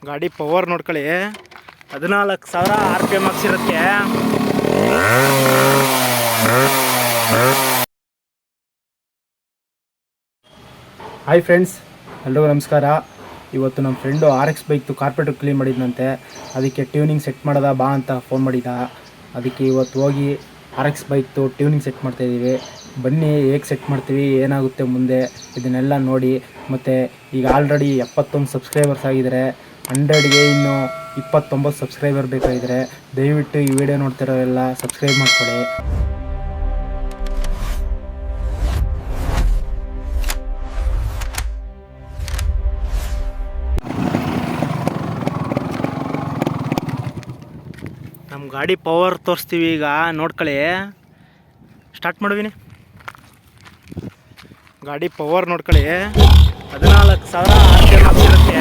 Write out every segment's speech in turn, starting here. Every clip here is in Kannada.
ಗಾಡಿ ಪವರ್ ನೋಡ್ಕೊಳ್ಳಿ, 14,000 RPM ಹಾಕ್ಸಿರುತ್ತೆ. ಹಾಯ್ ಫ್ರೆಂಡ್ಸ್, ಎಲ್ರಿಗೂ ನಮಸ್ಕಾರ. ಇವತ್ತು ನಮ್ಮ ಫ್ರೆಂಡು RX ಬೈಕ್ದು ಕಾರ್ಪೆಟರ್ ಕ್ಲೀನ್ ಮಾಡಿದ್ನಂತೆ. ಅದಕ್ಕೆ ಟ್ಯೂನಿಂಗ್ ಸೆಟ್ ಮಾಡೋದ ಬಾ ಅಂತ ಫೋನ್ ಮಾಡಿದ. ಅದಕ್ಕೆ ಇವತ್ತು ಹೋಗಿ RX ಬೈಕ್ದು ಟ್ಯೂನಿಂಗ್ ಸೆಟ್ ಮಾಡ್ತಾಯಿದ್ದೀವಿ. ಬನ್ನಿ ಹೇಗೆ ಸೆಟ್ ಮಾಡ್ತೀವಿ, ಏನಾಗುತ್ತೆ ಮುಂದೆ ಇದನ್ನೆಲ್ಲ ನೋಡಿ. ಮತ್ತು ಈಗ ಆಲ್ರೆಡಿ 71 ಸಬ್ಸ್ಕ್ರೈಬರ್ಸ್ ಆಗಿದ್ದಾರೆ. 100ಗೆ ಇನ್ನೂ 29 ಸಬ್ಸ್ಕ್ರೈಬರ್ ಬೇಕಾಗಿದ್ದಾರೆ. ದಯವಿಟ್ಟು ಈ ವಿಡಿಯೋ ನೋಡ್ತಿರೋರೆಲ್ಲ ಸಬ್ಸ್ಕ್ರೈಬ್ ಮಾಡ್ಕೊಳ್ಳಿ. ನಮ್ಮ ಗಾಡಿ ಪವರ್ ತೋರಿಸ್ತೀವಿ ಈಗ, ನೋಡ್ಕೊಳ್ಳಿ. ಸ್ಟಾರ್ಟ್ ಮಾಡುವಿನಿ. ಗಾಡಿ ಪವರ್ ನೋಡ್ಕೊಳ್ಳಿ, 14,000 RPM ಹಾಕ್ಸಿರುತ್ತೆ.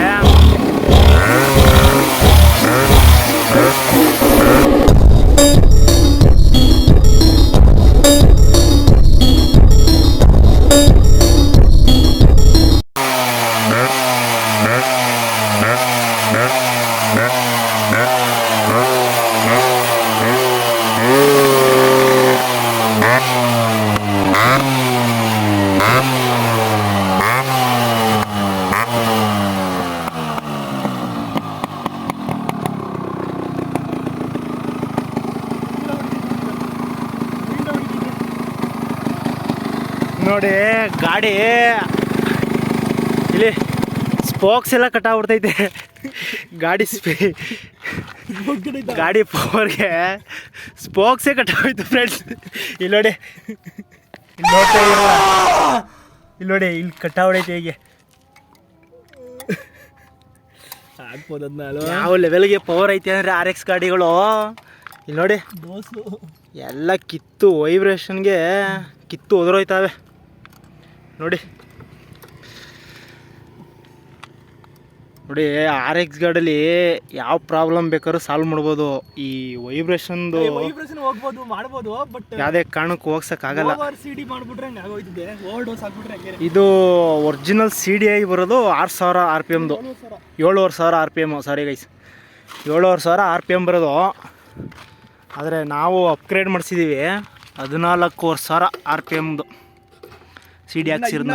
ನೋಡಿ ಗಾಡಿ ಇಲ್ಲಿ ಸ್ಪೋಕ್ಸ್ ಎಲ್ಲ ಕಟ್ಟಾಗ್ಬಿಡ್ತೈತೆ. ಗಾಡಿ ಪವರ್ಗೆ ಸ್ಪೋಕ್ಸೇ ಕಟ್ಟಾಗೋಯ್ತು ಫ್ರೆಂಡ್ಸ್. ಇಲ್ಲಿ ನೋಡಿ, ಇಲ್ಲಿ ಕಟ್ಟಾಗ್ಬಿಡೈತೆ. ಹೇಗೆ ಯಾವ ಲೆವೆಲ್ಗೆ ಪವರ್ ಐತೆ ಅಂದರೆ RX ಗಾಡಿಗಳು. ಇಲ್ಲಿ ನೋಡಿ, ಎಲ್ಲ ಕಿತ್ತು ವೈಬ್ರೇಷನ್ಗೆ ಕಿತ್ತು ಒದರೋಯ್ತಾವೆ ನೋಡಿ. RX ಗಾಡಲ್ಲಿ ಯಾವ ಪ್ರಾಬ್ಲಮ್ ಬೇಕಾದ್ರೂ ಸಾಲ್ವ್ ಮಾಡ್ಬೋದು. ಈ ವೈಬ್ರೇಷನ್ ಹೋಗ್ಬೋದು, ಮಾಡ್ಬೋದು, ಬಟ್ ಯಾವುದೇ ಕಾರಣಕ್ಕೂ ಹೋಗ್ಸಕ್ಕಾಗಲ್ಲ. ಇದು ಒರಿಜಿನಲ್ CDI ಬರೋದು 6,000 RPMದು, 7,500 RPM. ಸಾರಿ ಗೈಸ್, 7,500 RPM ಬರೋದು. ಆದರೆ ನಾವು ಅಪ್ಗ್ರೇಡ್ ಮಾಡಿಸಿದ್ದೀವಿ, 14,500 RPMದು CD ಹಾಕ್ಸಿರೋದು.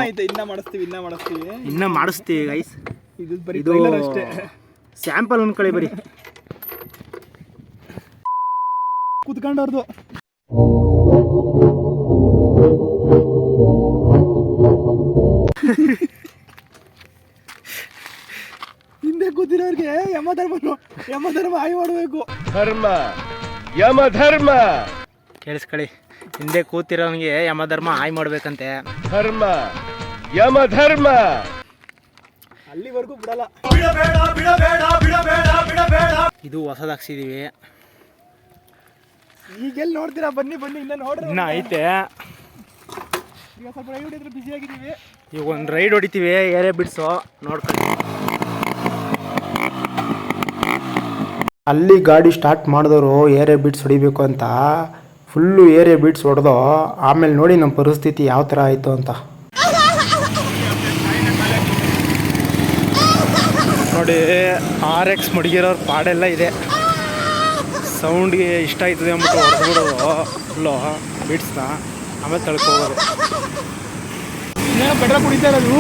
ಇನ್ನೂ ಮಾಡಿಸ್ತೀವಿ ಗೈಸ್. ಇದು ಸ್ಯಾಂಪಲ್ ಅನ್ಕೊಳ್ಳಿ, ಬರೀ ಕೂತ್ಕೊಂಡವ್ರದ್ದು. ಹಿಂದೆ ಕೂತಿರೋರ್ಗೆ ಯಮಧರ್ಮ ಆಯ್ ಮಾಡಬೇಕು. ಯಮಧರ್ಮ ಕೇಳಿಸ್ಕೊಳ್ಳಿ, ಹಿಂದೆ ಕೂತಿರೋನಿಗೆ ಯಮಧರ್ಮ ಆಯ್ ಮಾಡ್ಬೇಕಂತೆ. ಯಮಧರ್ಮ ಅಲ್ಲಿವರೆಗೂ ಬಿಡಲ್ಲ. ಇದು ಹೊಸದಾಗ್ಸಿದೀವಿ. ಈಗೆಲ್ಲಿ ನೋಡ್ತೀರಾ, ಬನ್ನಿ ಇನ್ನ ನೋಡ್ರಿ. ಇನ್ನ ಐತೆ, ಈಗ ಸ್ವಲ್ಪ ರೈಡ್ ಹೊಡಿದ್ರೆ ಬಿಸಿ ಆಗಿದ್ದೀವಿ. ಈಗ ಒಂದು ರೈಡ್ ಹೊಡಿತೀವಿ, ಏರಿಯಾ ಬಿಡ್ಸು ನೋಡ್ಕೊಳ್ಳಿ. ಅಲ್ಲಿ ಗಾಡಿ ಸ್ಟಾರ್ಟ್ ಮಾಡಿದವರು ಏರಿಯಾ ಬೀಟ್ಸ್ ಹೊಡಿಬೇಕು ಅಂತ ಫುಲ್ಲು ಏರಿಯಾ ಬೀಟ್ಸ್ ಹೊಡೆದು ಆಮೇಲೆ ನೋಡಿ ನಮ್ಮ ಪರಿಸ್ಥಿತಿ ಯಾವ ಥರ ಆಯಿತು ಅಂತ ನೋಡಿ. RX ಮಡಗಿರೋರು ಪಾಡೆಲ್ಲ ಇದೆ. ಸೌಂಡ್ಗೆ ಇಷ್ಟ ಆಯ್ತದೆ ಅಂದ್ಬಿಟ್ಟು ಹೊಡೆದ್ಬಿಡೋದು ಫುಲ್ಲು ಬೀಟ್ಸ್ನ, ಆಮೇಲೆ ತಳ್ಕೋಬೋದು. ಬೆಟ್ರ ಕುಡಿತಾ ಇರೋದು.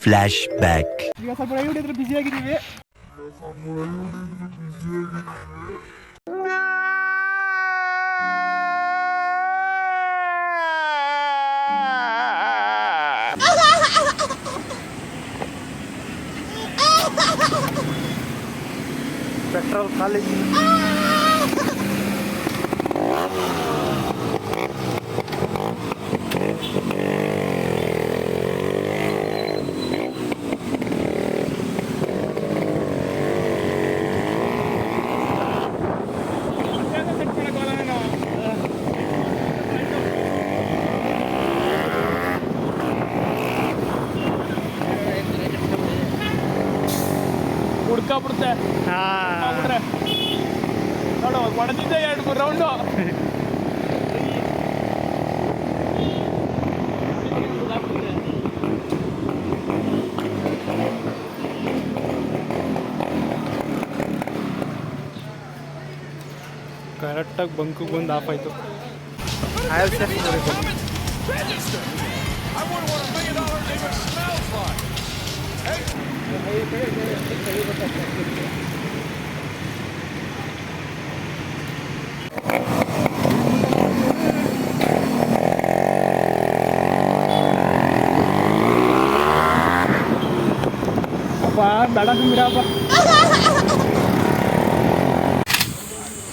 Flash back. ಈಗ ಸ್ವಲ್ಪ ರೈಡ್ ಹೊಡಿದ್ರೆ ಬಿಸಿ ಆಗಿದ್ದೀವಿ. ಪೆಟ್ರೋಲ್ ಖಾಲಿ. ಹುಡ್ಕಾಬಿಡುತ್ತೆ. ನೋಡು, ಹೊಡೆದಿದ್ದೆ 2-3 ರೌಂಡು. ಕರೆಕ್ಟಾಗಿ ಬಂಕಿಗೆ ಬಂದು ಆಫ್ ಆಯಿತು. ಬೇಡ ಬಿಡಪ್ಪ,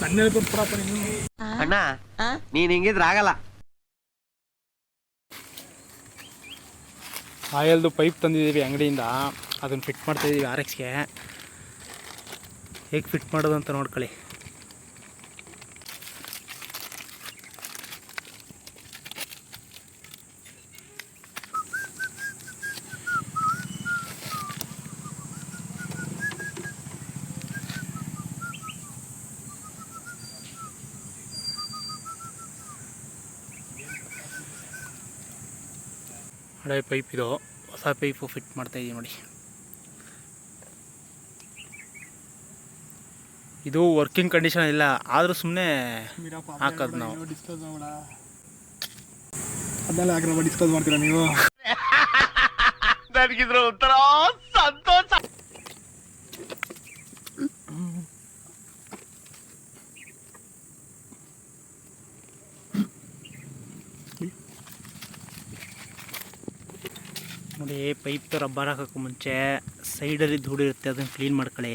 ನನ್ನಲ್ಲಿ ಕೊಟ್ಬಿಡಪ್ಪ ನೀನು. ಅಣ್ಣ ನೀನ್ ಹಿಂಗಿದ್ರೆ ಆಗಲ್ಲ. ಆಯಲ್ದು ಪೈಪ್ ತಂದಿದ್ದೀವಿ ಅಂಗಡಿಯಿಂದ, ಅದನ್ನು ಫಿಟ್ ಮಾಡ್ತಾಯಿದ್ದೀವಿ RX-ಗೆ. ಹೇಗೆ ಫಿಟ್ ಮಾಡೋದು ಅಂತ ನೋಡ್ಕೊಳ್ಳಿ. ಹಳೆ ಪೈಪ್ ಇದು, ಹೊಸ ಪೈಪು ಫಿಟ್ ಮಾಡ್ತಾಯಿದ್ದೀವಿ ನೋಡಿ. ಇದು ವರ್ಕಿಂಗ್ ಕಂಡೀಷನ್ ಇಲ್ಲ, ಆದರೂ ಸುಮ್ಮನೆ ಹಾಕೋದು ನಾವು. ಡಿಸ್ಕಸ್ ಮಾಡೋಣ, ಅದನ್ನೆಲ್ಲ ಆಗ್ರಹ ಡಿಸ್ಕಸ್ ಮಾಡ್ತೀರಾ ನೀವು? ನನಗಿದ್ರ ಒಂಥರ ಸಂತೋಷ. ನೋಡಿ, ಪೈಪ್ ರಬ್ಬರ್ ಹಾಕೋಕ್ಕೂ ಮುಂಚೆ ಸೈಡಲ್ಲಿ ಧೂಳು ಇರುತ್ತೆ, ಅದನ್ನು ಕ್ಲೀನ್ ಮಾಡ್ಕೊಳ್ಳಿ.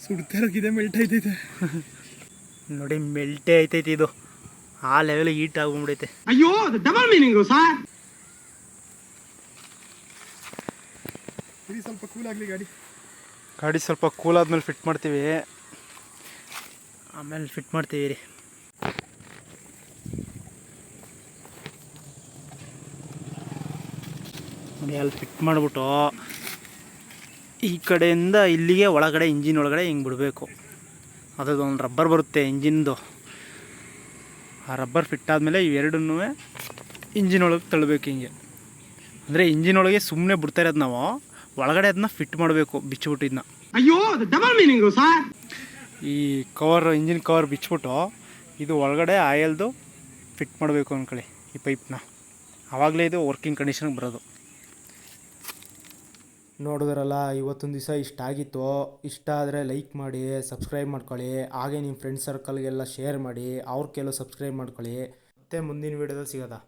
ಸುಡ್ತಿರೋಗಿದೆ, ಮೆಲ್ಟ್ ಆಯ್ತೈತೆ. ನೋಡಿ, ಮೆಲ್ಟೇ ಆಯ್ತೈತೆ ಇದು, ಆ ಲೆವೆಲ್ ಹೀಟ್ ಆಗ್ಬಿಡೈತೆ. ಅಯ್ಯೋ, ಡಬಲ್ ಮೀನಿಂಗು ಸರ್. ಸ್ವಲ್ಪ ಕೂಲ್ ಆಗಲಿ ಗಾಡಿ ಸ್ವಲ್ಪ ಕೂಲ್ ಆದ್ಮೇಲೆ ಫಿಟ್ ಮಾಡ್ತೀವಿ, ಆಮೇಲೆ ಫಿಟ್ ಮಾಡ್ತೀವಿ ರೀ. ನೋಡಿ, ಅಲ್ಲಿ ಫಿಟ್ ಮಾಡಿಬಿಟ್ಟು ಈ ಕಡೆಯಿಂದ ಇಲ್ಲಿಗೆ ಒಳಗಡೆ ಇಂಜಿನ್ ಒಳಗಡೆ ಹಿಂಗೆ ಬಿಡಬೇಕು. ಅದೊಂದು ರಬ್ಬರ್ ಬರುತ್ತೆ ಇಂಜಿನ್ದು, ಆ ರಬ್ಬರ್ ಫಿಟ್ ಆದಮೇಲೆ ಇವೆರಡನ್ನೂ ಇಂಜಿನ್ ಒಳಗೆ ತಳ್ಳಬೇಕು ಹಿಂಗೆ. ಅಂದರೆ ಇಂಜಿನ್ ಒಳಗೆ ಸುಮ್ಮನೆ ಬಿಡ್ತಾ ಇರೋದು ನಾವು, ಒಳಗಡೆ ಅದನ್ನ ಫಿಟ್ ಮಾಡಬೇಕು ಬಿಚ್ಚಿಬಿಟ್ಟು. ಇದನ್ನ ಅಯ್ಯೋ, ಡಬಲ್ ಮೀನಿಂಗು ಸರ್. ಈ ಕವರ್, ಇಂಜಿನ್ ಕವರ್ ಬಿಚ್ಚಿಬಿಟ್ಟು ಇದು ಒಳಗಡೆ ಆಯಲ್ದು ಫಿಟ್ ಮಾಡಬೇಕು ಅಂದ್ಕೊಳ್ಳಿ ಈ ಪೈಪ್ನ. ಆವಾಗಲೇ ಇದು ವರ್ಕಿಂಗ್ ಕಂಡೀಷನ್ಗೆ ಬರೋದು. ನೋಡಿದ್ರಲ್ಲ, ಇವತ್ತೊಂದು ದಿವಸ ಇಷ್ಟ ಆಗಿತ್ತು. ಇಷ್ಟ ಆದರೆ ಲೈಕ್ ಮಾಡಿ, ಸಬ್ಸ್ಕ್ರೈಬ್ ಮಾಡ್ಕೊಳ್ಳಿ. ಹಾಗೆ ನಿಮ್ಮ ಫ್ರೆಂಡ್ಸ್ ಸರ್ಕಲ್ಗೆಲ್ಲ ಶೇರ್ ಮಾಡಿ, ಅವ್ರ ಕೆಲವು ಸಬ್ಸ್ಕ್ರೈಬ್ ಮಾಡ್ಕೊಳ್ಳಿ. ಮತ್ತೆ ಮುಂದಿನ ವೀಡಿಯೋದಲ್ಲಿ ಸಿಗೋದಾ.